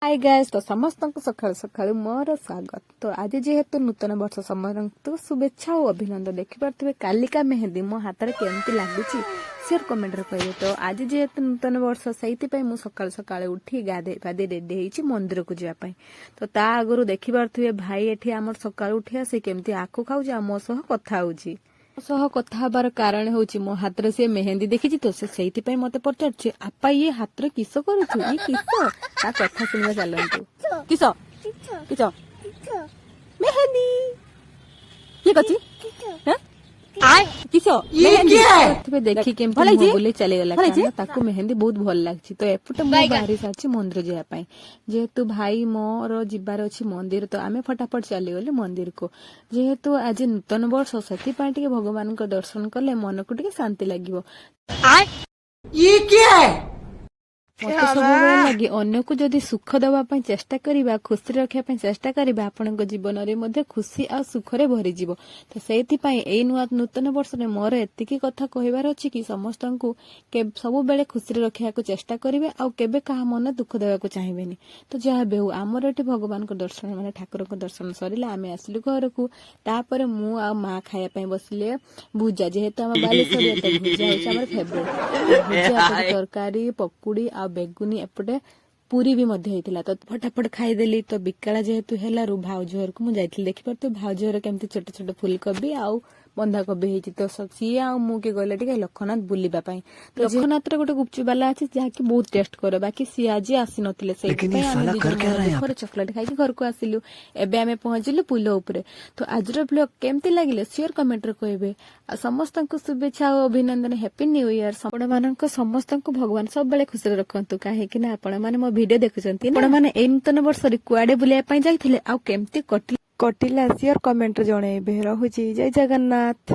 Hi guys तो समस्त सकाळु सकाळु मोर स्वागत। तो आज जेहेतु नूतन वर्ष समस्त शुभेच्छा और अभिनंदन। देखिपे कालिका मेहंदी मो हाथ में केमती लगुच शेयर कमेंट कहे। तो आज जेहेतु नूतन वर्ष से मुझे सकाल सकाल उठी गाधे पाधे रेडी होती मंदिर को जावाई। तो ता आगु देखिपे भाई एठी आम सकाल उठी आसी केमती आखु खाऊ मो सह कथा होची। कथा हबार कारण होची मो हाथ रे से मेहंदी देखी तो से मते पचार आपा ये हाथ रे किस करूछु ये किस ता कथा सुनवा चलंतु। किस किस मेहंदी ये कछि हैं किस मेहंदी देखी केम बोले चले गला कारण ताको मेहंदी बहुत भल लागछि। तो एपटे मो बाहरी साची मंदिर जाय पई जेहेतु भाई मोर जिबार अछि मंदिर तो आमे फटाफट चली गले मंदिर को। जेहेतु आज नूतन वर्ष सेति पई टिके भगवान को दर्शन कले मन को टिके शांति लागिवो। ये क्या है मत सब लगे अन्य को जदि सुख दवाई चेष्टा करवा खुशी रखापी चेष्टा करवा आपण जीवन में खुशी आ सुखरे भरी जीव। तो से नूतन वर्ष में मोर एतिकी कथा कहबार अच्छी कि समस्त को सब बेले खुशी रखा चेष्टा करेंगे आउ केबे कहा मन दुख देवा चाहिए। तो जहाँ भी हो आमर ये भगवान को दर्शन माने ठाकुर को दर्शन सरला आम आसलु घर को तापर मु आ माँ खायापी बसले भुजा जेहेतु आम बालेश्वर भुजा होमर फेवरेट भुजा तरकारी पकुड़ी बेगुनी एपटे पूरी भी होता। तो फटाफट खाईदेली। तो बिकाला जेहेतु है भाउज घर को मुझे देखिपार तो भाउज घर केमती छोट छोट फुलकोबी आउ बंधाकोबी होती। तो सी मुझे गले टे लोकनाथ बुलापाई। तो लोकनाथ गोटे गुपचुप वाला अच्छी जहाँकि बहुत टेस्ट कर बाकी सी आज आसी नथिले चॉकलेट खाई घर को आसिलु। एबे आमे पहुंचलु पुल उपरे। तो आज ब्लॉग केमती लगिले शेयर कमेंट रे कहबे। आ समस्त को शुभेच्छा और अभिनंदन हैप्पी न्यू ईयर। आपण मानक समस्त को भगवान सब बेले खुशी रखंतु काहे कि ना आपण माने मो वीडियो देखुचंती आपण माने ए नूतन वर्ष रे कुआडे बुलिया पई जाइथिले आ केमती कटिला शेयर कमेंट रे जणेबे। रहुची जय जगन्नाथ।